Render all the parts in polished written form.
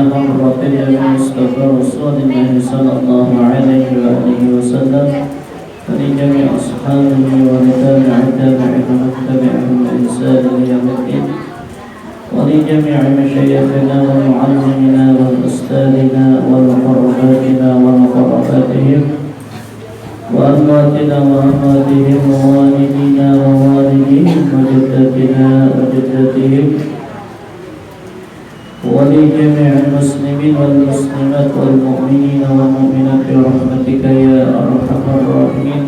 مرة للمصطفى رسول الله صلى الله عليه وآله وسلم ولجميع أصحابه ولتابع تابعهم واتبعهم بإحسان يوم الدين ولجميع مشايخنا ومعلمنا وأستاذنا ومقرباتنا ومقرباتهم وأمواتنا وأمواتهم ووالدينا ووالديهم وجداتنا وجداتهم ولجميع المسلمين والمسلمات والمؤمنين والمؤمنات برحمتك يا أرحم الراحمين.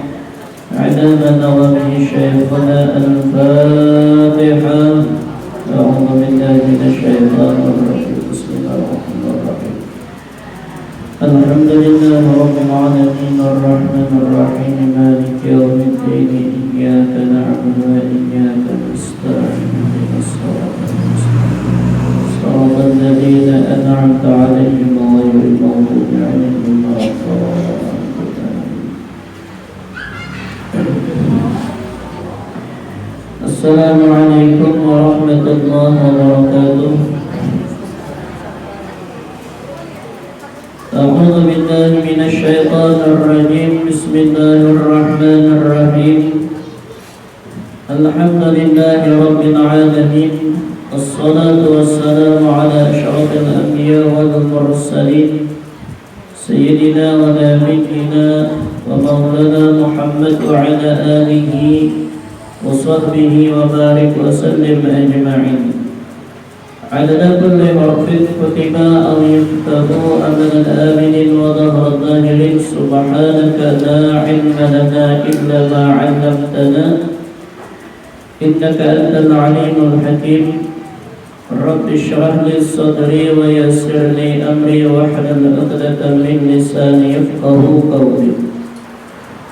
على نوامه شيخنا الفاتحة. أعوذ بالله من الشيطان الرجيم. بسم الله الرحمن الرحيم. الحمد لله رب العالمين الرحمن الرحيم مالك يوم الدين إياك نعبد وإياك نستعين اهدنا الصراط المستقيم صراط الذين أنعمت عليهم غير المغضوب عليهم ولا الضالين. السلام عليكم ورحمة الله وبركاته. أعوذ بالله من الشيطان الرجيم. بسم الله الرحمن الرحيم. الحمد لله رب العالمين، الصلاة والسلام على أشرف الأنبياء والمرسلين سيدنا ونبينا ومولانا محمد وعلى آله وصحبه وبارك وسلم أجمعين. عدد كل حرف كتب أو يكتب أبد الآمن وظهر الظاهرين. سبحانك لا علم لنا إلا ما علمتنا إنك أنت العليم الحكيم. رب اشرح لي صدري ويسر لي أمري واحلل عقدة من لساني يفقهوا قولي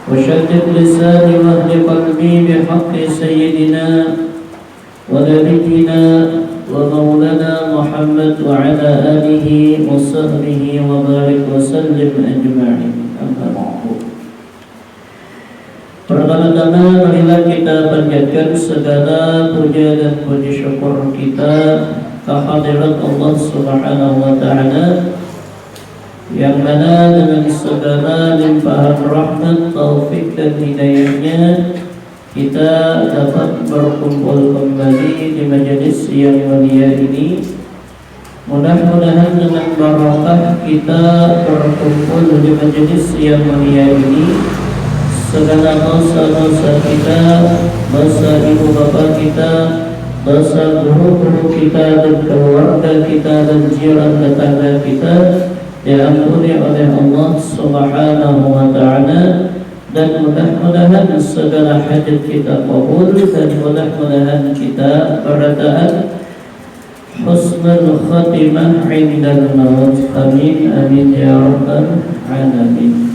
وشدد لساني واهد قلبي بحق سيدنا ونبينا ومولانا محمد وعلى آله وصحبه وبارك وسلم أجمعين. أما بعد. Pertama-tama marilah kita panjatkan segala puja dan puji syukur kita kehadirat Allah Subhanahu wa taala yang mana dengan segala limpahan rahmat, taufik dan hidayahnya kita dapat berkumpul kembali di majelis yang mulia ini. Mudah-mudahan dengan barakah kita berkumpul di majelis yang mulia ini, segala dosa-dosa kita, dosa ibu bapa kita, dosa guru-guru kita dan keluarga kita dan jiran tetangga kita diampuni oleh Allah Subhanahu wa taala, dan mudah-mudahan segala hajat kita kabul, dan mudah-mudahan kita berataan husnul khatimah indal maut. Amin amin ya rabbal alamin.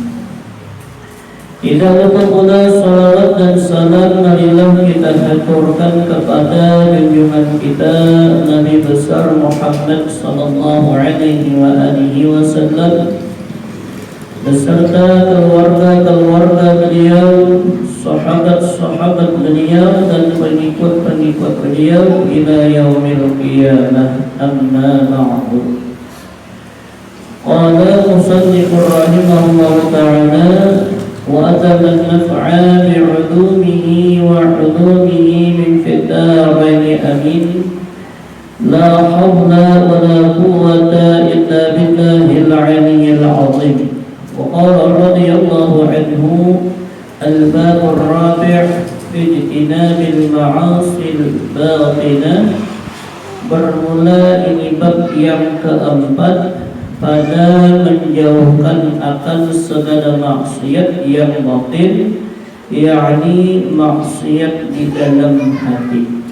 Tidak lupa pula salawat dan salam marilah kita haturkan kepada junjungan kita Nabi besar Muhammad sallallahu alaihi wa alihi wasallam beserta keluarga-keluarga beliau, sahabat-sahabat beliau dan pengikut-pengikut beliau ila yaumil qiyamah. Amma ba'du. Qala musannifur rahimahullahu ta'ala وأتم النفع بعلومه وعلومه من في الدارين أمين. لا حول ولا قوة إلا بالله العلي العظيم. وقال رضي الله عنه: الباب الرابع في اجتناب المعاصي الباطنة. Bermula ini bab yang keempat pada menjauhkan akan segala maksiat yang batin, yakni maksiat di dalam hati.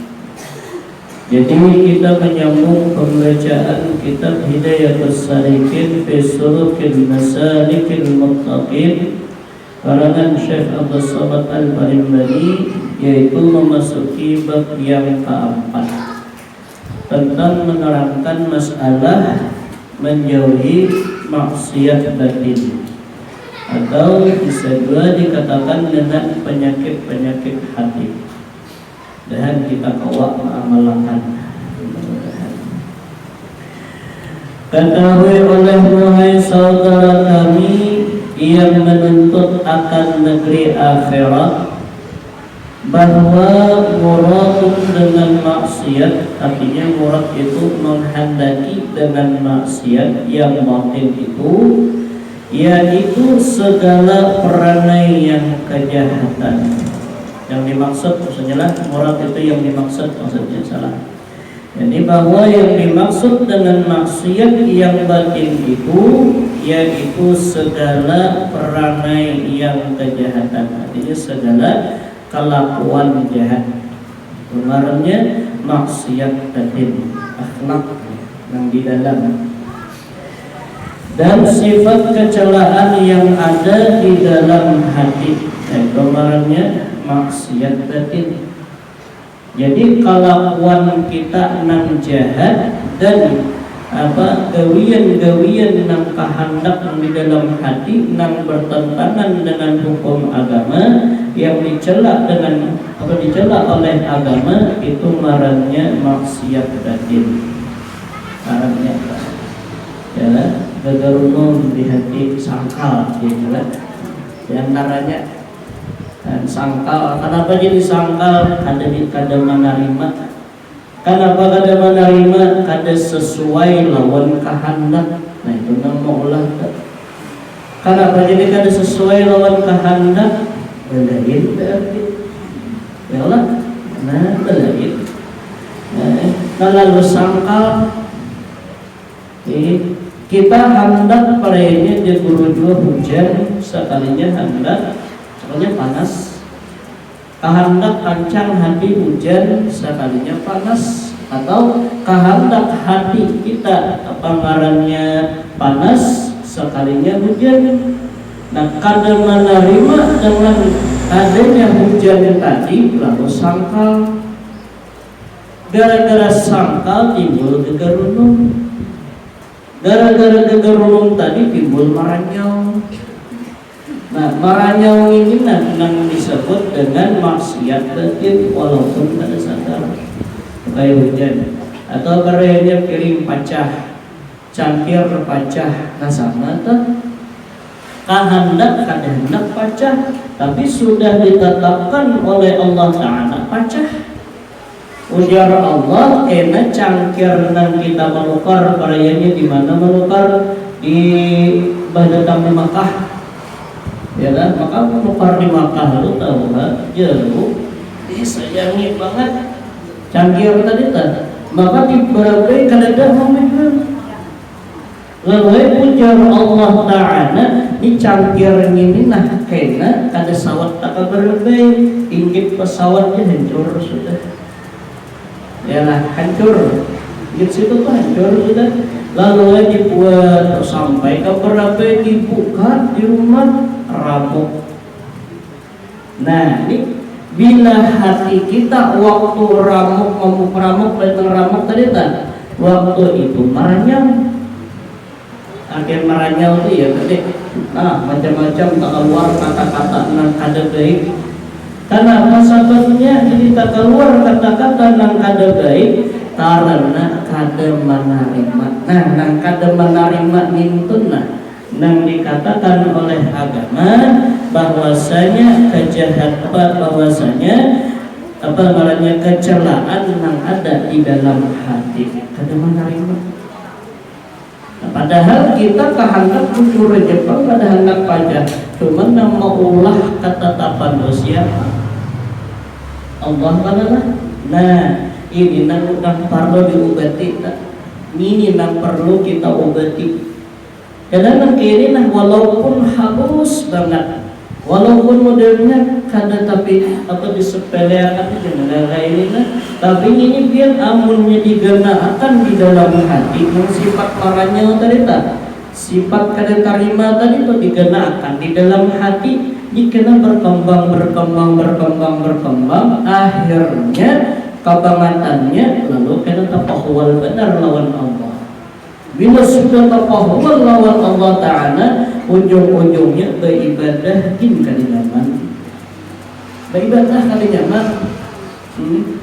Jadi kita menyambung pembacaan kitab Hidayatus Salikin fi Sulukil Masalikil Muttaqin karangan Syekh Abdul Samad Al-Barimbali, yaitu memasuki bab yang keempat tentang menerangkan masalah menjauhi maksiat batin, atau bisa juga dikatakan dengan penyakit-penyakit hati. Dan kita kawak mengamalkan. Ketahui olehmu hai saudara kami yang menuntut akan negeri akhirat, bahwa muradun dengan maksiat, artinya murad itu menghendaki dengan maksiat yang batin itu, yaitu segala perangai yang kejahatan. Yang dimaksud maksudnya lah murad itu yang dimaksud, maksudnya salah. Jadi bahwa yang dimaksud dengan maksiat yang batin itu yaitu segala perangai yang kejahatan, artinya segala kelakuan jahat. Kemarinnya maksiat batin, akhlak yang di dalam, dan sifat kecelaan yang ada di dalam hati. Kemarinnya maksiat batin. Jadi kelakuan kita nang jahat dan gawian-gawian nang kahandak nang di dalam hati nang bertentangan dengan hukum agama yang dicela oleh agama, itu marahnya maksiat batin. Marahnya ya, gegarunum di hati, sangkal gitu lah. Di antaranya dan sangkal. Kenapa jadi sangkal? Kada menerima. Kenapa kada menerima? Kada sesuai lawan kehendak. Nah itu nama ulah. Kenapa jadi kada sesuai lawan kehendak? Belain berarti. Ya Allah. Nah belain. Kalau sangkal, kita hendak perayanya di guru dua hujan sekalinya hendak. Soalnya panas, kehendak kancang hati hujan sekalinya panas, atau kehendak hati kita ngarannya panas sekalinya hujan. Nah kada menerima dengan adanya hujan tadi lalu sangkal. Gara-gara sangkal timbul gegarunum. Gara-gara gegarunum tadi timbul maranyau. Nah, maranyau ini yang disebut dengan maksiat batin walaupun pada sadar. Kayak hujan atau karena piring pecah, cangkir pecah, nah sama tuh. Kehendak pecah, tapi sudah ditetapkan oleh Allah Ta'ala pecah. Ujar Allah, kena cangkir nang kita menukar parayanya di mana menukar di Badadang di Makkah. Ya kan, maka menukar di Makkah lu tahu kan, jauh, disayangi banget cangkir tadi kan, maka diberabai kadada momentum. Lalu ujar Allah Ta'ala, ini cangkir ini nah kena kada sawat tak berabai, inggit pesawatnya hancur sudah. Ya lah hancur, inggit situ tuh hancur sudah. Lalu dibuat sampai ke berabai dibuka di rumah ramuk. Nah ini bila hati kita waktu ramuk tadi kan, waktu itu maranyau. Akhir maranyau itu ya tadi macam-macam tak keluar kata-kata nang kada baik. Karena sebabnya jadi tak keluar kata-kata nang kada baik karena kada menerima. Nah nang kada menerima nintun nang dikatakan oleh agama bahwasanya kecelaan yang ada di dalam hati kada menerima. Nah, padahal kita kehendak jujur Jepang pada hendak pajak, cuman yang maulah ketetapan dosia Allah lah. Nah ini nang perlu diobati, ini nang perlu kita obati. Kadang kini nah walaupun halus banget, walaupun modelnya kada tapi disepelekan dengan ini nah, tapi ini biar amunnya digenakan di dalam hati, sifat marahnya tadi sifat kada terima tadi itu digenakan di dalam hati, dikena berkembang, akhirnya kebangatannya lalu kena tapahwal benar lawan Allah. Bila sudah tapahwal lawan Allah Ta'ala, ujung-ujungnya beribadah kali nyaman.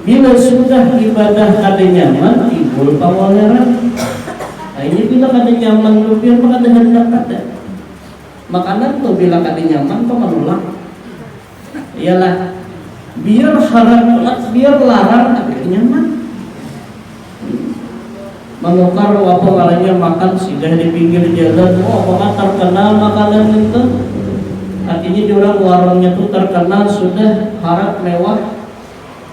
Bila sudah ibadah kali nyaman, timbul pawaleran. Ini bila kada nyaman tuh biar kada hendak kada. Makanan tuh bila kada nyaman kok menolak. Iyalah biar biar larang kada nyaman. Menukar apa malahnya makan sudah di pinggir jalan, apakah terkenal makanan itu? Artinya di orang warungnya tuh terkenal sudah harap mewah.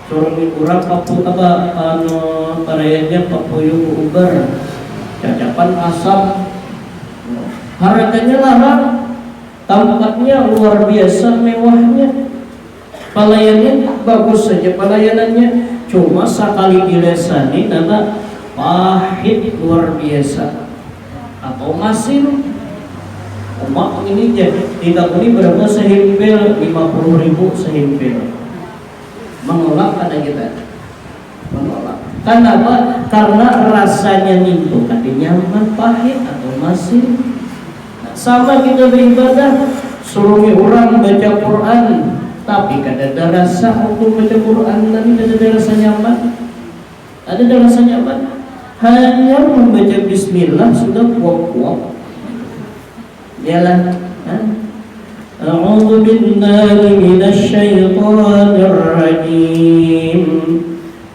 Suruh kurang papu apa parayanya papuyung uber, cacapan asam, harganya larang, tempatnya luar biasa mewahnya, pelayanannya bagus saja pelayanannya, cuma sekali dilesani nama pahit luar biasa atau masin. Emak ini jadi tidak beli berapa sehimpil 50.000 sehimpil. Menolak ada kita, menolak. Kenapa? Karena rasanya itu kada nyaman, pahit atau masin. Sama kita beribadah, suruh orang baca Quran, tapi kada ada rasa untuk baca Quran, tapi kada ada rasa nyaman. Ada rasa nyaman. Hanya membaca Bismillah sudah kuat-kuat. Ialah A'udzu billahi minasy syaithanir rajim.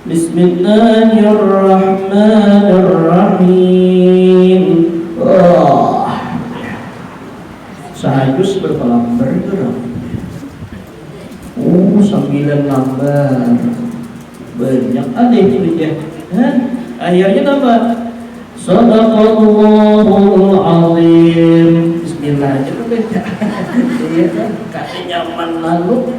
Bismillahirrahmanirrahim. Sahajus berpelambar itu dong. 9 lembar. Banyak ada itu dia. Akhirnya apa? Shadaqallahul azim. Bismillah aja tuh beda. Iya kan? Kada nyaman lalu.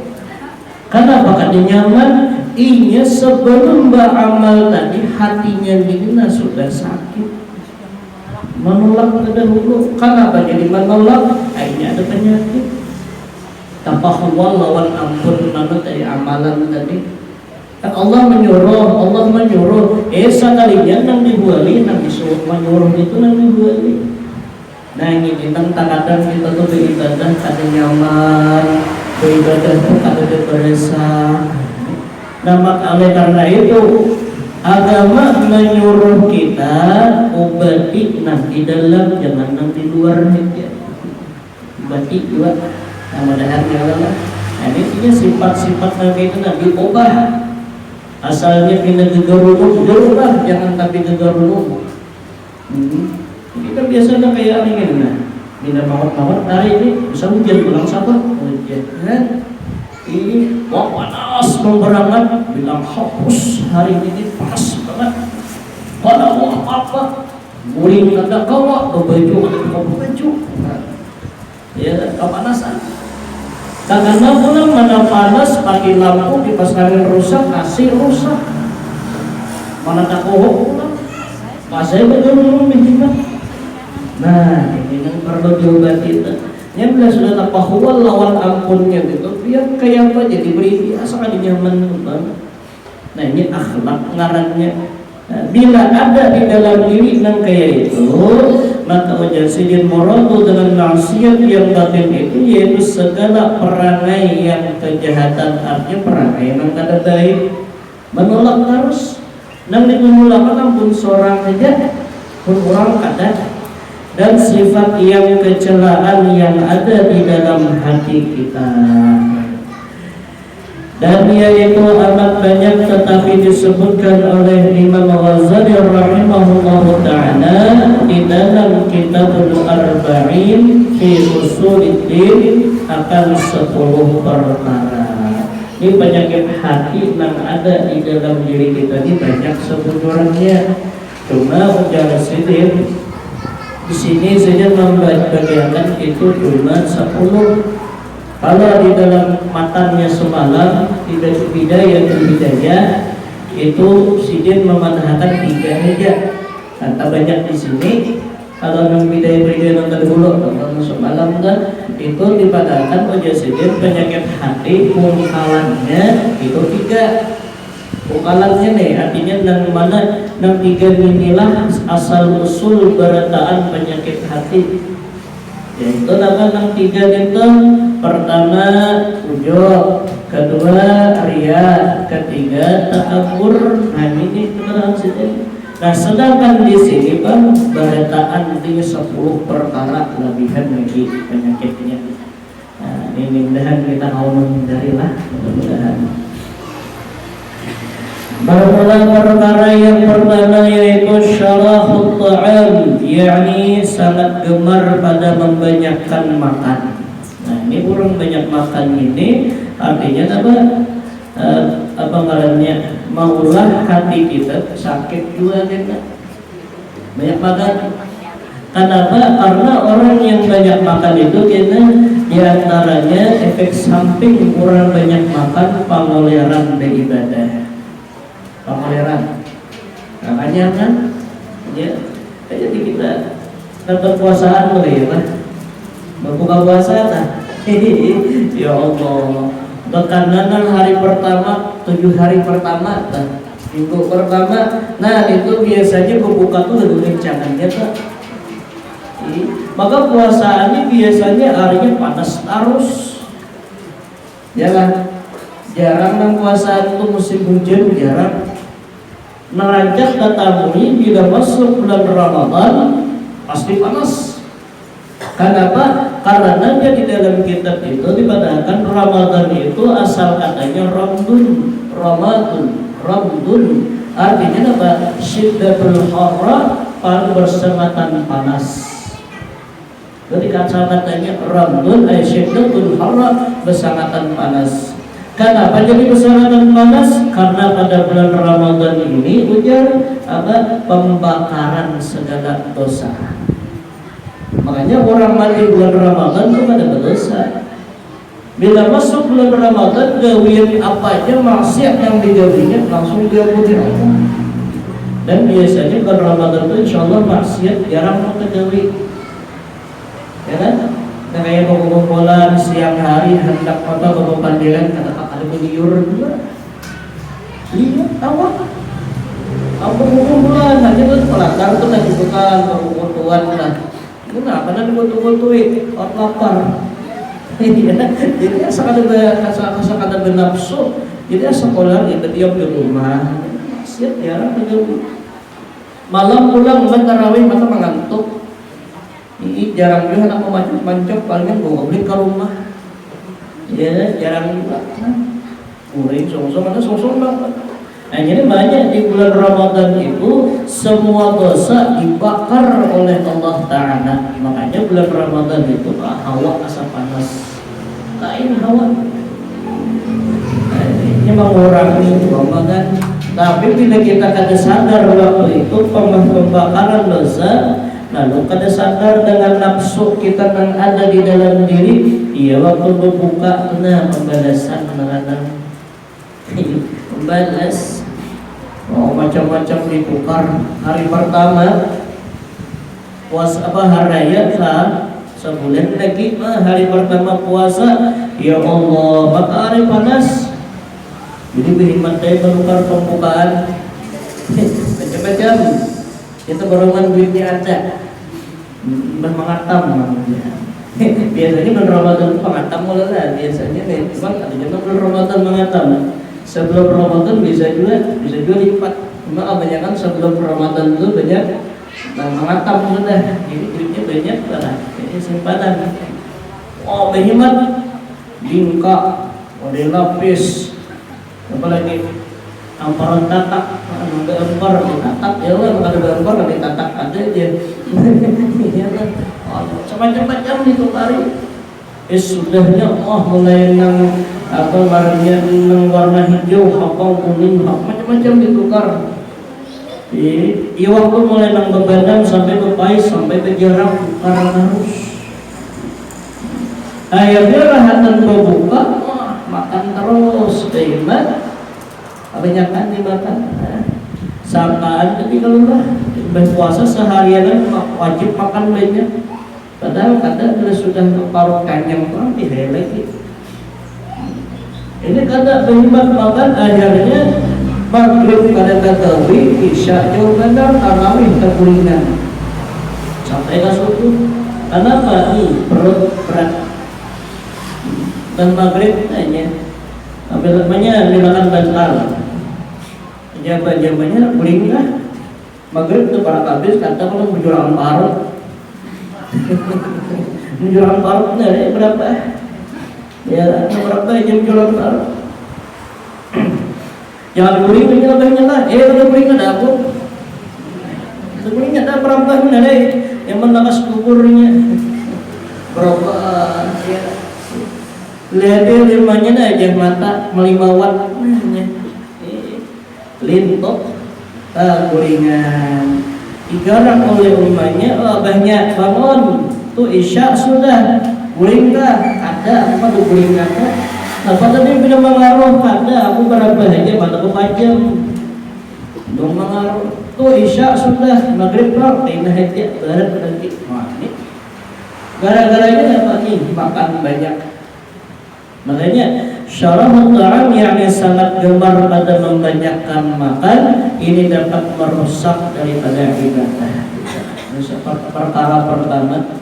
Kenapa kada nyaman? Inya sebelum beramal tadi hatinya dina sudah sakit. Menolak terdahulu. Kenapa jadi menolak? Akhirnya ada penyakit. Tapahullah lawan ampun manut dari amalan tadi. Allah menyuruh, sekalinya nang dibuali, nang disuruh menyuruh itu nang dibuali. Nah ini tentang kadang kita tuh beribadah kada nyaman, beribadah tuh kada berasa. Nah oleh karena itu agama menyuruh kita obati nang di dalam, jangan nang di luar aja. Obati juga, nah mudah-mudahan Allah. Nah ini sifat-sifat nabi itu nabi obah. Asalnya pindah gegarulung, gerubah, jangan tapi gegarulung. Ini kan biasanya kayak ini nah. Pindah mawar-mawar, hari ini bisa hujan, pulang sabar, hujan. Ini wah panas memberangan, bilang hapus hari ini panas banget. Pada wah apa? Muring kata kawa, baju kata baju. Ya kepanasan. Karena pulang mana panas pakai lampu kipas angin rusak, kasih rusak. Mana tak kohok pulang, kasih betul minta. Nah ini yang perlu diobati. Yang bila sudah tak pahual lawan ampunnya gitu, biar kayak apa jadi beri asal nyaman banget. Nah ini akhlak ngarannya. Nah, bila ada di dalam diri yang kayak itu, maka wajasidin muradu dengan maksiat yang batin itu yaitu segala perangai yang kejahatan, artinya perangai yang kada baik, menolak terus. Nang dimulakan ampun seorang saja, pun orang kada. Dan sifat yang kecelaan yang ada di dalam hati kita. Dan dia itu amat banyak tetapi disebutkan oleh Imam Ghazali rahimahullah ta'ala di dalam Kitabul Arba'in fi Usuluddin akan 10 perkara. Ini penyakit hati yang ada di dalam diri kita ini banyak sebenarnya. Cuma Jalasiddin di sini saja membagikan itu cuma 10. Kalau di dalam matanya semalam tidak bidayah itu Sidin memanahkan 3 aja. Kata banyak di sini. Kalau yang bidayah yang terdahulu kalau semalam kan itu dipadahkan oleh Sidin penyakit hati pungkalannya itu 3. Pungkalannya nih artinya yang mana yang 3 inilah asal usul berataan penyakit hati. Yaitu nama yang 3 itu pertama ujub, kedua ria, ketiga takabur. Nah ini keterangan sini. Nah, sedangkan di sini Bang, barataan di 10 perkara kelebihan lagi penyakitnya. Nah, ini mudah-mudahan kita mau menghindari lah, mudah-mudahan. Bermula perkara yang pertama yaitu syarahut ta'am, yakni sangat gemar pada membanyakkan makan. Nah, ini orang banyak makan ini artinya apa? Apa ngarannya? Maulah hati kita sakit juga kita banyak makan. Kenapa? Karena orang yang banyak makan itu kita diantaranya efek samping orang banyak makan pangoleran beribadah. Pangoleran, makanya kan, ya, jadi kita dapat puasaan boleh ya Pak, berbuka puasa nah. Ya Allah, bekanan hari pertama, 7 hari pertama, nah, minggu pertama, nah itu biasanya berbuka tuh udah kencangannya Pak. Maka puasaannya biasanya harinya panas terus, ya kan? Jarang nang puasaan itu musim hujan, jarang. Nerancak tatamui bila masuk bulan Ramadan pasti panas. Kenapa? Karena di dalam kitab itu dikatakan Ramadan itu asal katanya Ramadun, artinya apa? Syiddatul harra, paling bersengatan panas. Jadi kata-katanya Ramadun ay syiddatul harra, bersengatan panas. Kenapa jadi bersangatan panas? Karena pada bulan Ramadan ini hujan apa? Pembakaran segala dosa. Makanya orang mati bulan Ramadan itu pada berdosa. Bila masuk bulan Ramadan, gawian apa aja maksiat yang digawinya langsung diampuni Allah. Dan biasanya bulan Ramadan itu insya Allah maksiat jarang mau tergawi, ya kan? Nah, kayak kumpulan siang hari hendak apa pemanggilan kata ada beliur juga. Lihat awak. Apa kumpulan aja tuh pelakar tuh lagi bukan kumpulan lah. Kenapa nanti butuh-butuh lapar. Jadi sekadar bernafsu. Jadi sekolah kita diam di rumah. Siap ya, malam pulang tarawih mata mengantuk. Ini jarang juga anak mancok palingan bawa beli ke rumah. Ya jarang juga. Kuring song-song ada song-song banget. Nah jadi banyak di bulan Ramadan itu semua dosa dibakar oleh Allah Ta'ala. Makanya bulan Ramadan itu hawa asap panas. Lain hawa. Nah, ini mengurangi Ramadan. Tapi bila kita kada sadar waktu itu pembakaran dosa, lalu kada sadar dengan nafsu kita yang ada di dalam diri, iya waktu berbuka kena pembalasan kadang-kadang membalas, macam-macam ditukar. Hari pertama puasa apa hari raya sebulan lagi hari pertama puasa, ya Allah maka hari panas, jadi berhikmat saya menukar pembukaan macam-macam. Itu golongan duitnya ada mengatam namanya. Biasanya bulan Ramadan itu mengatam mulai lah. Biasanya nih, memang ada juga bulan Ramadan mengatam. Sebelum Ramadan bisa juga lipat. Cuma kebanyakan sebelum Ramadan itu banyak mengatam sudah. Jadi duitnya banyak lah. Ini simpanan. Oh berhemat, bingka, model lapis, apalagi amparan tatak, gambar ditatak ya lah, kalau gambar kalau ditatak ada aja. Macam-macam itu kali. Sudahnya mulai nang apa warnanya nang warna hijau, hijau, kuning, macam-macam ditukar. Iya waktu mulai nang bebadan sampai bepais sampai berjarak tukar terus. Akhirnya rahatan berbuka, makan terus, hebat. Kebanyakan dimakan. Sangkaan ketika lupa berpuasa seharian wajib makan banyak. Padahal kadang sudah keparut kanyang orang tidak lagi. Ini kata berhemat makan akhirnya maghrib pada tarawih, isya jauh benar, tarawih terkulingan sampai ke subuh. Kenapa? Perut berat. Dan maghrib hanya namanya dimakan bantal. Jabat-jabatnya guling lah. Maghrib itu para habis kata kalau menjulang parut. Menjulang parutnya berapa? Ya, berapa jam menjulang parut? Jangan guling ini lebihnya lah. Udah guling ada aku. Guling ada berapa mana yang menakas kuburnya? Berapa? Ya. Lihat limanya aja mata melimawat. Lintok. Gulingan digarap oleh umanya. Banyak bangun tuh isya sudah guling kah? Ada apa tuh guling ada? Apa tadi bila mengaruh? Ada aku berapa aja pada pajam dong mengaruh tuh isya sudah maghrib roh tina aja berat lagi. Wah ini gara-garanya apa nih? Makan banyak. Makanya syarahul ta'am yakni sangat gemar pada membanyakkan makan ini dapat merusak daripada ibadah. Perkara pertama.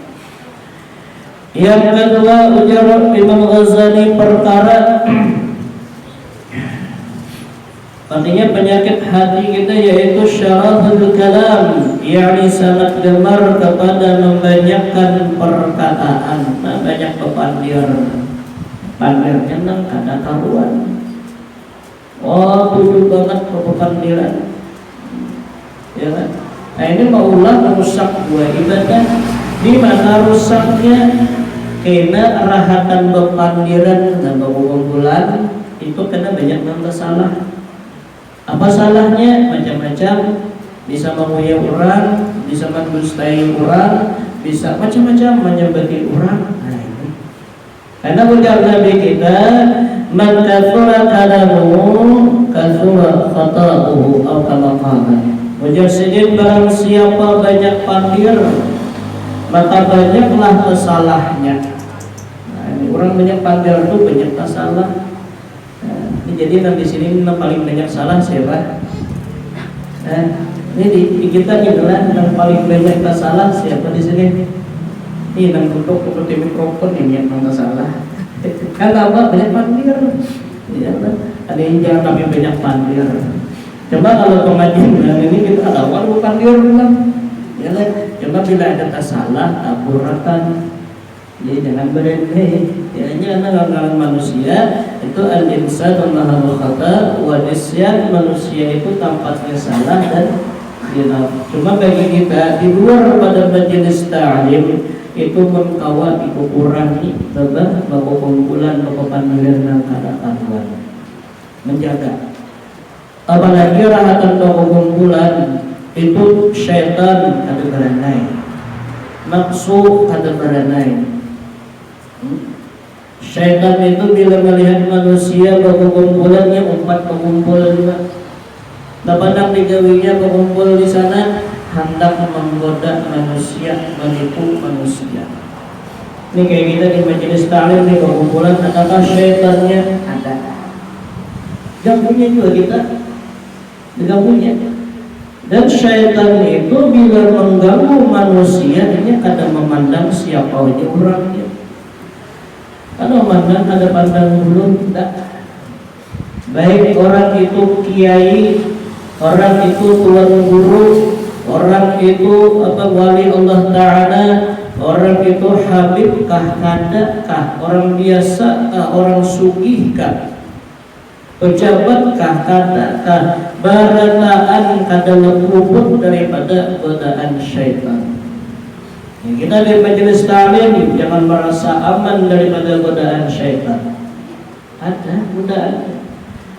Yang kedua ujar Imam Ghazali perkara artinya penyakit hati kita yaitu syarahul kalam yakni sangat gemar kepada membanyakkan perkataan. Banyak pandirnya nang kada karuan. Oh, tujuh banget kepandiran. Ya kan? Nah ini maulah merusak dua ibadah. Di mana rusaknya? Karena rahatan bepandiran dan berkumpulan itu kena banyak masalah. Apa salahnya? Macam-macam. Bisa menguya orang, bisa mendustai orang, bisa macam-macam menyebati orang. Karena ujar Nabi kita, man kathura kalamuhu kathura khata'uhu atau kama qala. Ujar sedin barang siapa banyak pandir, maka banyaklah kesalahnya. Nah, ini orang banyak pandir itu banyak salah. Nah, ini jadi nanti sini yang paling banyak salah siapa? Nah, ini di kita inilah yang paling banyak salah siapa di sini? Ini yang untuk seperti mikrofon ini yang salah. Kan apa banyak pandir, ya kan? Ada yang jangan tapi banyak pandir. Coba kalau pengajian ini kita ada orang pandir kan? Ya kan? Coba bila ada salah, taburakan. Jadi jangan berhenti. Ya karena manusia itu al-insan mahal khata wa nisyan, manusia itu tampaknya salah dan hilaf. Cuma bagi kita di luar pada majelis ta'lim itu mengkawal dikurangi tebah baku kumpulan baku pandiran dan kada-kaduan menjaga. Apalagi rahatan baku kumpulan itu syaitan ada beranai, nafsu ada beranai. Syaitan itu bila melihat manusia baku kumpulannya umpat berkumpul dapat digawinya berkumpul di sana hendak menggoda manusia, menipu manusia. Ini kayak kita di majelis ta'lim di perkumpulan, adakah syaitannya? Ada. Gak punya juga kita, gak punya. Dan syaitan itu bila mengganggu manusia, ini ada memandang siapa aja orangnya. Kalau memandang ada pandang bulu, tidak. Baik orang itu kiai, orang itu tuan guru, orang itu wali Allah Ta'ala, orang itu habib kah, kada kah, orang biasa kah, orang sugih kah, pejabat kah, kada kah, barataan kada luput daripada godaan syaitan. Kita di majelis ta'lim jangan merasa aman daripada godaan syaitan. Ada godaan.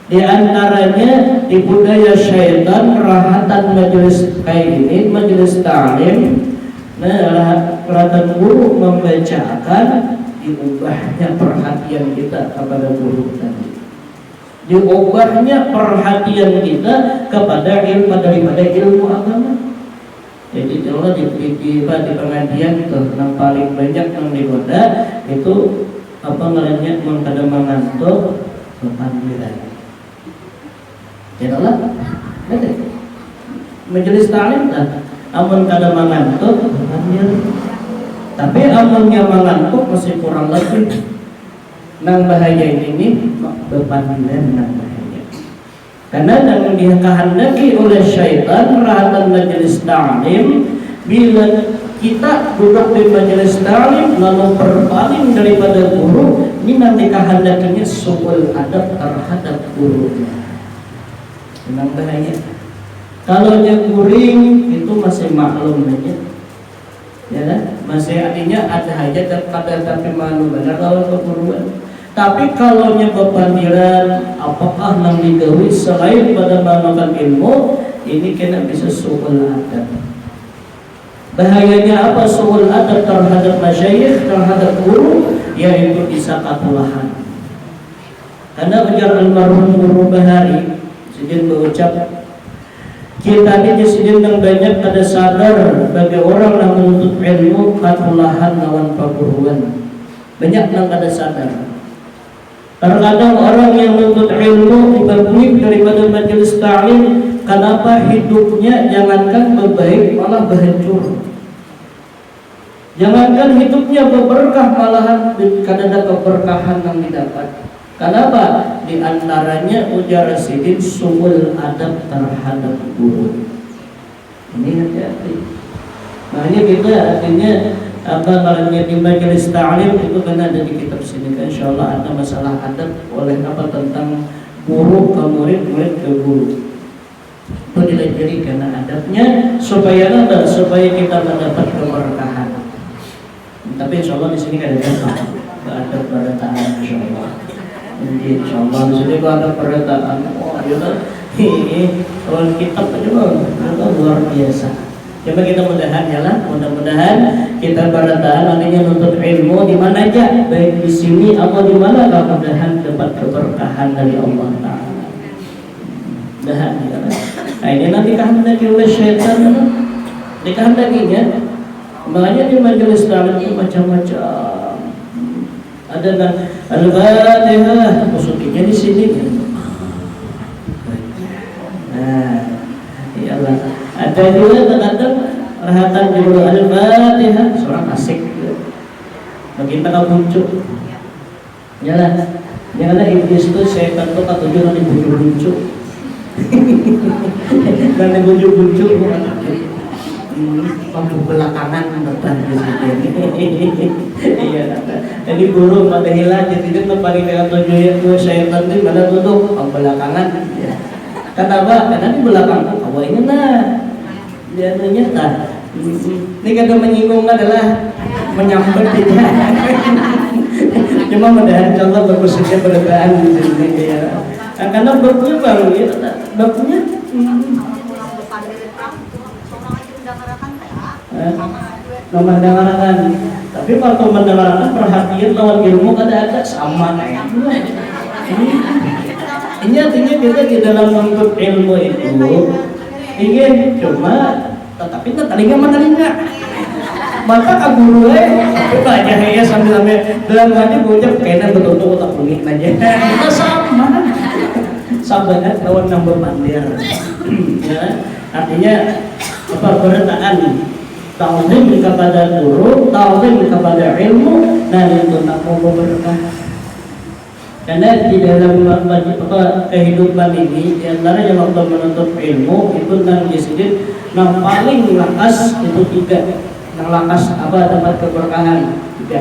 Di antaranya di budaya syaitan rahatan majelis kayak ini, majelis ta'lim. Nah, rahatan guru membacakan diubahnya perhatian kita kepada guru tadi. Diubahnya perhatian kita kepada ilmu daripada ilmu agama. Jadi kalau di pengajian itu yang paling banyak yang digoda itu ngarannya mengkada mengantuk kepandiran. Jadilah, majelis ta'lim kan, amun kada mengantuk kepandiran. Tapi amunnya mengantuk masih kurang lagi. Nang bahaya ini bepandiran nang bahaya. Karena yang dikehendaki oleh syaitan rahatan majelis ta'lim, bila kita duduk di majelis ta'lim lalu berpaling daripada guru, ini nanti kehendakinya su'ul adab terhadap gurunya. Memang bahaya. Kalau nya guring itu masih maklum aja, ya kan? Masih artinya ada hajat kata tapi malu benar lawan keguruan. Tapi kalau nya bepandiran, apakah nang digawi selain pada melakukan ilmu, ini kena bisa su'ul adab. Bahayanya apa su'ul adab terhadap masyayikh, terhadap guru, yaitu bisa katulahan. Karena ujar almarhum Guru Bahari, sedang berucap, kita ini sedang banyak pada sadar bagi orang yang menuntut ilmu katulahan lawan perguruan. Banyak yang kada sadar. Terkadang orang yang menuntut ilmu diperbuik daripada majelis ta'lim, kenapa hidupnya jangankan berbaik malah berhancur. Jangankan hidupnya berberkah, malahan kadang ada keberkahan yang didapat. Kenapa? Di antaranya ujar sidin su'ul adab terhadap guru. Ini hati-hati. Makanya kita artinya kalau di majelis ta'lim itu kan ada di kitab sini kan, insyaallah ada masalah adab oleh apa tentang guru ke murid, murid ke guru. Itu dilajari karena adabnya supaya apa? Supaya kita mendapat keberkahan. Tapi insyaallah di sini ada ada perataan insyaallah. Jadi insyaallah di sini ada perataan. Oh, ini kalau kitab aja luar biasa. Coba kita mudah-mudahan kita barataan nantinya nuntut ilmu di mana aja, baik di sini atau di mana, mudah-mudahan dapat keberkahan dari Allah Taala. Mudah-mudahan ya. Nah ini nanti kehendaki oleh syaitan, dikehendakinya. Makanya di majelis ta'lim itu macam-macam. Ada al-Fatihah, maksudnya di sini. Nah, ya Allah. Ada juga terkadang rahatan judul al-Fatihah, seorang asik bagi kita muncul. Jalan, janganlah iblis itu syaitan itu ketujuh nanti bujuk-bujuk. Nanti bujuk-bujuk lampu belakangan depan di sini. Iya, jadi burung pada hilang, jadi itu paling dekat tujuh syaitan itu pada duduk belakangan. Kenapa? Karena di belakang kau ini nah dia ternyata ini kata menyinggung adalah menyambut tidak. Cuma mudah-mudahan insyaallah berkhususnya berdaan di sini ya. Karena bakunya baru ya, bakunya mendengarkan. Tapi waktu mendengarkan perhatian lawan ilmu ada sama kayak. Ini artinya kita di dalam menuntut ilmu itu ingin cuma tetapi telinga menelinga maka kabur itu aja ya sambil dalam hati bocah kayaknya betul-betul tak bunyi aja kita sama sahabat lawan nambah mandir ya artinya apa berataan ta'zim kepada guru, ta'zim kepada ilmu, nah itu tak mau berkah. Karena di dalam kehidupan ini, di antara yang waktu menuntut ilmu itu yang disebut yang paling lakas itu tiga. Yang lakas apa dapat keberkahan tiga.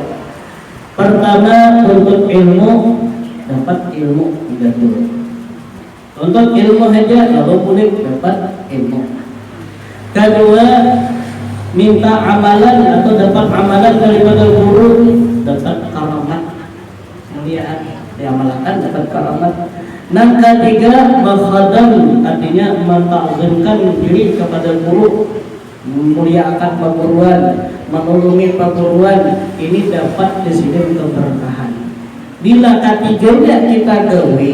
Pertama untuk ilmu dapat ilmu tiga dulu. Untuk ilmu saja lalu boleh dapat ilmu. Kedua minta amalan atau dapat amalan daripada guru, dapat karamat muliaan. Diamalkan dapat karamat. Yang ketiga makhadam, artinya menta'zimkan diri kepada guru, memuliakan perguruan, menolongi perguruan, ini dapat di sini keberkahan. Bila ketiganya kita gawe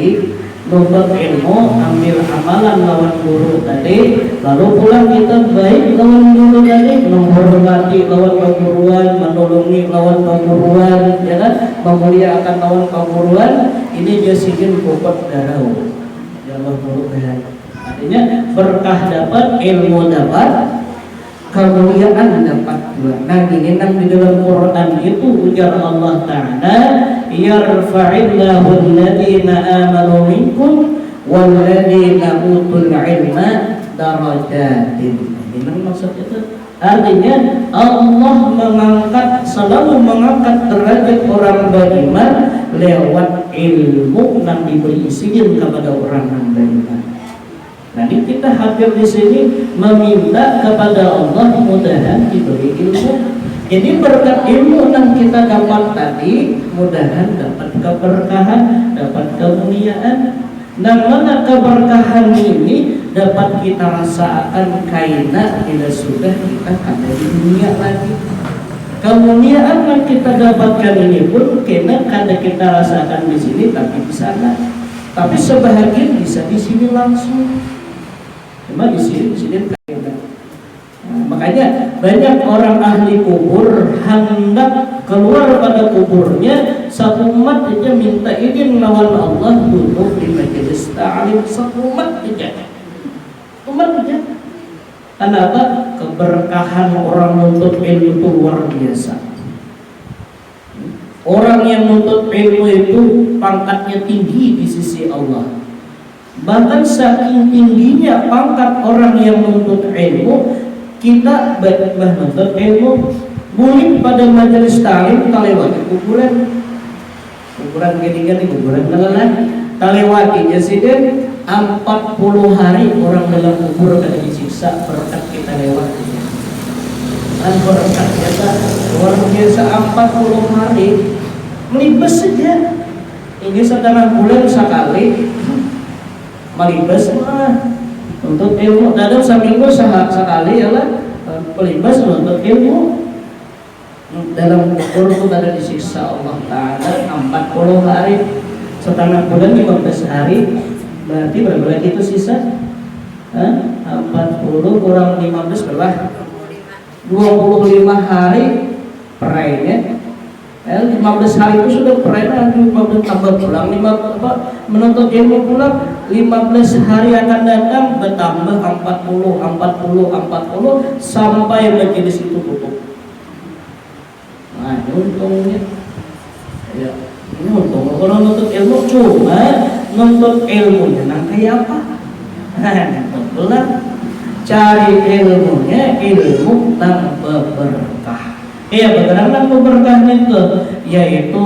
nuntut ilmu, ambil amalan lawan guru tadi, lalu pulang kita baik lawan guru tadi, menghormati lawan perguruan, menolongi lawan perguruan, ya kan, memuliakan lawan perguruan, ini jasihin pokok darah. Ya Allah guru baik. Artinya berkah dapat, ilmu dapat, kemuliaan dapat dua. Nah ini di dalam Quran itu ujar Allah Ta'ala, yarfa'illahu alladhina amanu minkum walladzina utul ilma darajatin. Ini maksud itu. Artinya Allah selalu mengangkat derajat orang beriman lewat ilmu yang diberi izin kepada orang yang beriman. Nanti kita hadir di sini meminta kepada Allah mudahan diberi ilmu. Jadi berkat ilmu yang kita dapat tadi, mudahan dapat keberkahan, dapat kemuliaan. Dan mana keberkahan ini dapat kita rasakan kaina bila sudah kita ada di dunia lagi. Kemuliaan yang kita dapatkan ini pun karena kita rasakan di sini tapi di sana. Tapi sebahagian bisa di sini langsung. Cuma di sini kaina. Makanya banyak orang ahli kubur hendak keluar pada kuburnya, satu umat aja minta izin lawan Allah duduk di majelis ta'lim, satu umat aja. Kenapa? Keberkahan orang menuntut ilmu itu luar biasa. Orang yang menuntut ilmu itu pangkatnya tinggi di sisi Allah. Bahkan saking tingginya pangkat orang yang menuntut ilmu, kita menuntut ilmu boleh pada majelis ta'lim talewati kuburan gini-gini, kuburan nelayan talewati jasiden 40 hari orang dalam kubur kada disiksa berkat kita lewati. Dan berkat biasa luar biasa 40 hari melibas saja. Ini setengah bulan sekali melibas untuk ilmu. Dalam seminggu sekali ya lah pelibas untuk ilmu. Dalam kubur itu ada disiksa Allah Ta'ala 40 hari, setengah bulan 15 hari. Berarti berapa itu sisa? 40 kurang 15 berapa? 25 hari perainya. 15 hari itu sudah perainya, 15 tambah pulang 5 menuntut ilmu pulang 15 hari akan datang bertambah 40 sampai majelis itu tutup. Nah, ini untungnya. Ya, ini untung. Kalau nuntut ilmu cuma nuntut ilmunya nang kayak apa? Betul. Cari ilmunya ilmu nang berkah. Iya, bagaimana berkah itu? Yaitu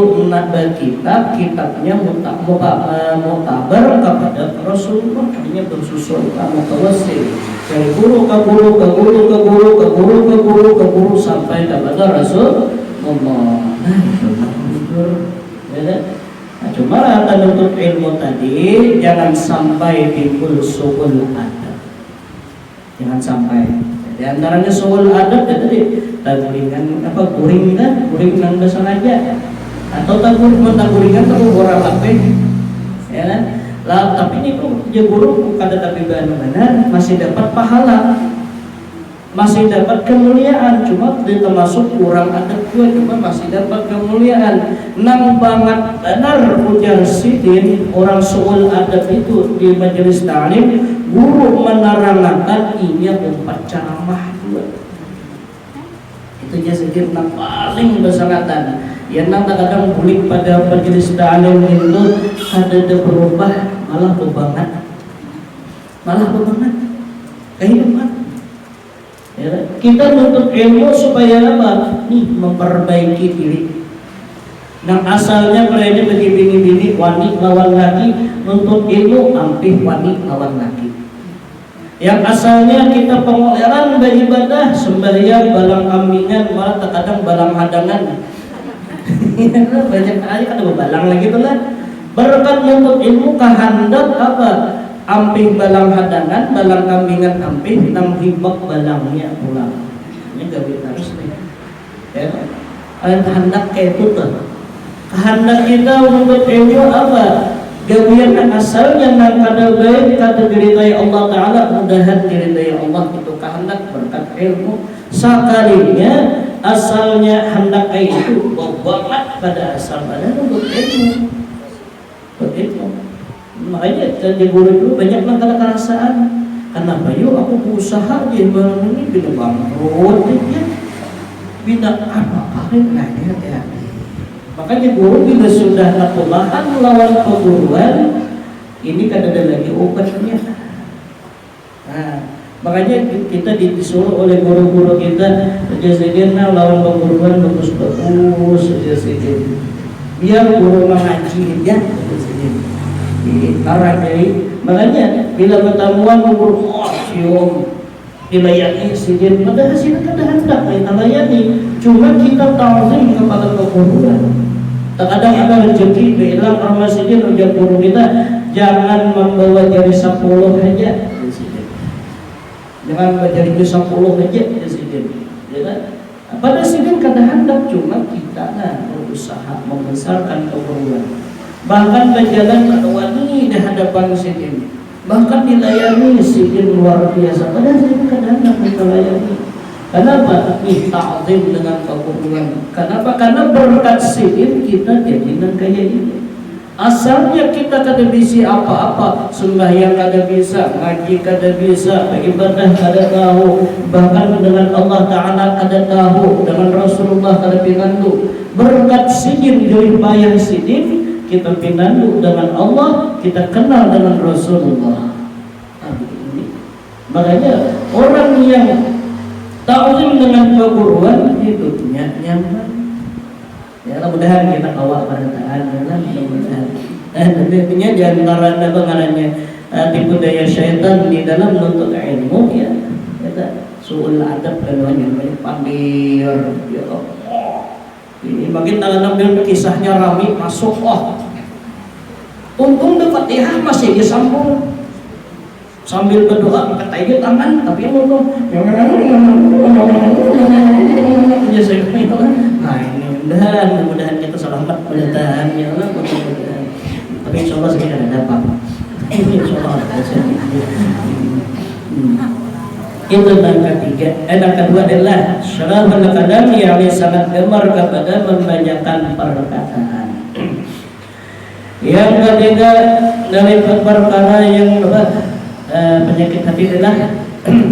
kitabnya mutabar kepada Rasulullah, artinya bersusul mutawassil dari guru ke guru sampai kepada Rasul. Nah, cuma rata nuntut ilmu tadi jangan sampai timbul suul adab. Jangan sampai. Di antaranya suul adab tadi taguringan guringan sengaja atau taguringan orang lapeh. Ya kan? Lah tapi ini kok ya guru kada tapi benar masih dapat pahala. Masih dapat kemuliaan, cuma termasuk kurang adab juga, cuma masih dapat kemuliaan. Nang banget benar ujar sidin orang suul adab itu di majelis ta'lim, guru menerangkan ini umpat ceramah juga. Itu dia sedikit nang paling bersangatan. Yang nang kadang bulik pada majelis ta'lim itu ada berubah malah bebangan kehidupan. Ya, kita nuntut ilmu supaya apa? Nih memperbaiki diri. Yang asalnya mereka bagi bini-bini wani lawan laki, nuntut ilmu ampih wani lawan laki. Yang asalnya kita pengoleran beribadah sembahyang balang kambingan malah terkadang balang hadangan. Banyak kali kan balang lagi tuh lah. Berkat nuntut ilmu kehendak apa? Ampih balang hadangan, balang kambingan ampih, nang hibak balangnya pulang. Ini gak harus nih. Ya, kehendak kayak itu tuh. Kehendak kita untuk ilmu apa? Gawian asal yang kada baik, kada diridai Allah Ta'ala, mudahan diridai Allah itu kehendak berkat ilmu. Sekalinya asalnya hendak kayak itu banget pada asal badan untuk ilmu. Makanya jadi guru dulu banyak banget kerasaan. Kenapa yuk aku berusaha dia ini bina bangkrut ya. Bina apa nanya ya. Makanya guru bila sudah ketulahan lawan perguruan Ini kan ada lagi obatnya. Nah, makanya kita disuruh oleh guru-guru kita, jazidina lawan pengguruan bagus-bagus jazidin. Biar guru mengaji ya jazidin. Jadi makanya bila pertemuan guru cium dilayani sidin, padahal sidin kada hendak kita layani, cuma kita ta'zim kepada keguruan. Terkadang ada rezeki bilang sama sidin ujar guru kita, jangan membawa jari 10 aja jangan membawa jari 10 aja sidin, ya kan? Pada sidin kada hendak, cuma kita berusaha membesarkan keguruan. Bahkan berjalan ke di hadapan sidin, bahkan dilayani sidin luar biasa. Padahal sidin kadang-kadang kita layani. Kenapa? Ta'zim dengan keguruan. Kenapa? Karena berkat sidin kita jadikan kayak ini. Asalnya kita kada bisa apa-apa, sembahyang kada bisa, ngaji kada bisa, beribadah kada tahu, bahkan dengan Allah Ta'ala kada tahu, dengan Rasulullah kada pinandu. Berkat sidin dari bayang sidin kita pinandu dengan Allah, kita kenal dengan Rasulullah. Makanya orang yang ta'zim dengan keguruan hidupnya nyaman. Ya, mudah-mudahan kita kawal pada taat, mudah-mudahan. Tentunya di antara pengarannya tipu daya syaitan di dalam menuntut ilmu ya, kita suul adab dan yang banyak pandir. Ya Allah. Ini makin tangan kisahnya rame masuk, untung dapat Fatihah masih disambung sambil berdoa ketayut tangan, tapi ngomong ya saya nah ini mudah-mudahan kita selamat, mudah-mudahan ya Allah, mudah-mudahan. Tapi insya Allah saya tidak dapat, insya Allah itu yang ketiga. Yang kedua adalah syaraful kalam, yang sangat gemar kepada membanyakkan perkataan. Yang ketiga dari perkara yang penyakit hati adalah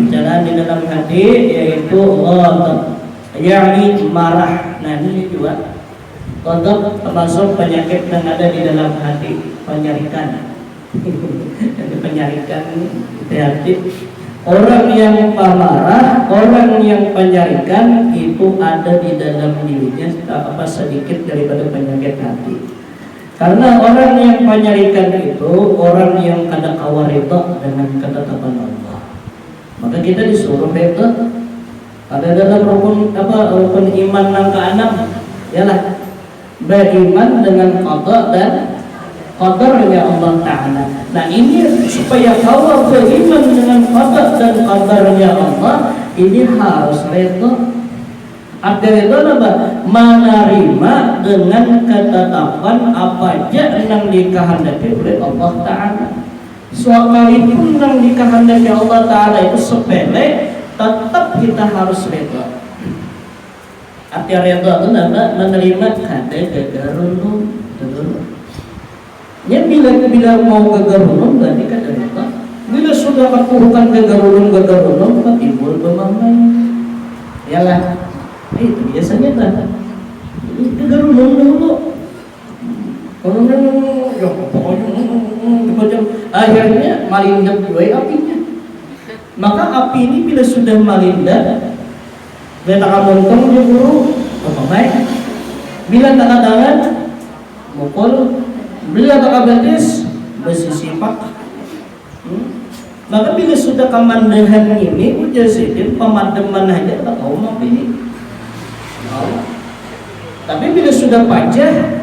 jalan di dalam hati, yaitu ghadab, yakni marah. Nah ini juga ghadab termasuk penyakit yang ada di dalam hati, penyarikan. Jadi penyarikan di hati. Orang yang pemarah, orang yang penyarikan itu ada di dalam dirinya apa sedikit daripada penyakit hati. Karena orang yang penyarikan itu orang yang kada kawarita dengan ketetapan Allah. Maka kita disuruh itu ada dalam rukun iman yang keenam, ialah beriman dengan qada dan qadarnya Allah Ta'ala. Nah ini supaya kau beriman dengan qada dan qadarnya Allah, ini harus reda. Ada itu apa? Menerima dengan ketetapan apa aja yang dikehendaki oleh Allah Ta'ala. Sekalipun yang dikehendaki Allah Ta'ala itu sepele, tetap kita harus reda. Arti reda itu apa? Menerima kada gagarunum. Ya bila mau gagarunum berarti kada reda. Bila sudah kepurukan gagarunum timbul bemamai. Yalah. Itu biasanya lah. Gagarunum dulu. Kalau akhirnya malindak dua apinya. Maka api ini bila sudah malindak, bila tak montong dia buru, apa bila tak tangan, mukul. Bila tak betis, bersisipak. Maka bila sudah kemandangan ini, ujar sidin pemadaman aja tak tahu mau pilih. Tapi bila sudah pajah,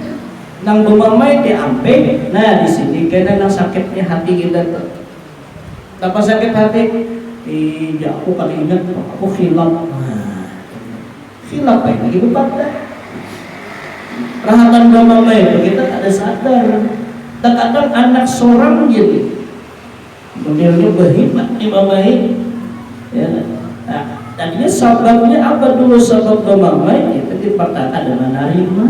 nang bumamay diampe, nah di sini kena nang sakitnya hati kita tuh. Apa sakit hati? Ya aku kali ingat aku khilaf. Khilaf lagi bukan dah. Rahatan bumamay itu kita ada sadar. Terkadang anak seorang jadi modelnya berhebat di bumamay. Ya. Nah, tadinya sebabnya apa dulu sebab bumamay? Itu dipertahankan dengan menerima.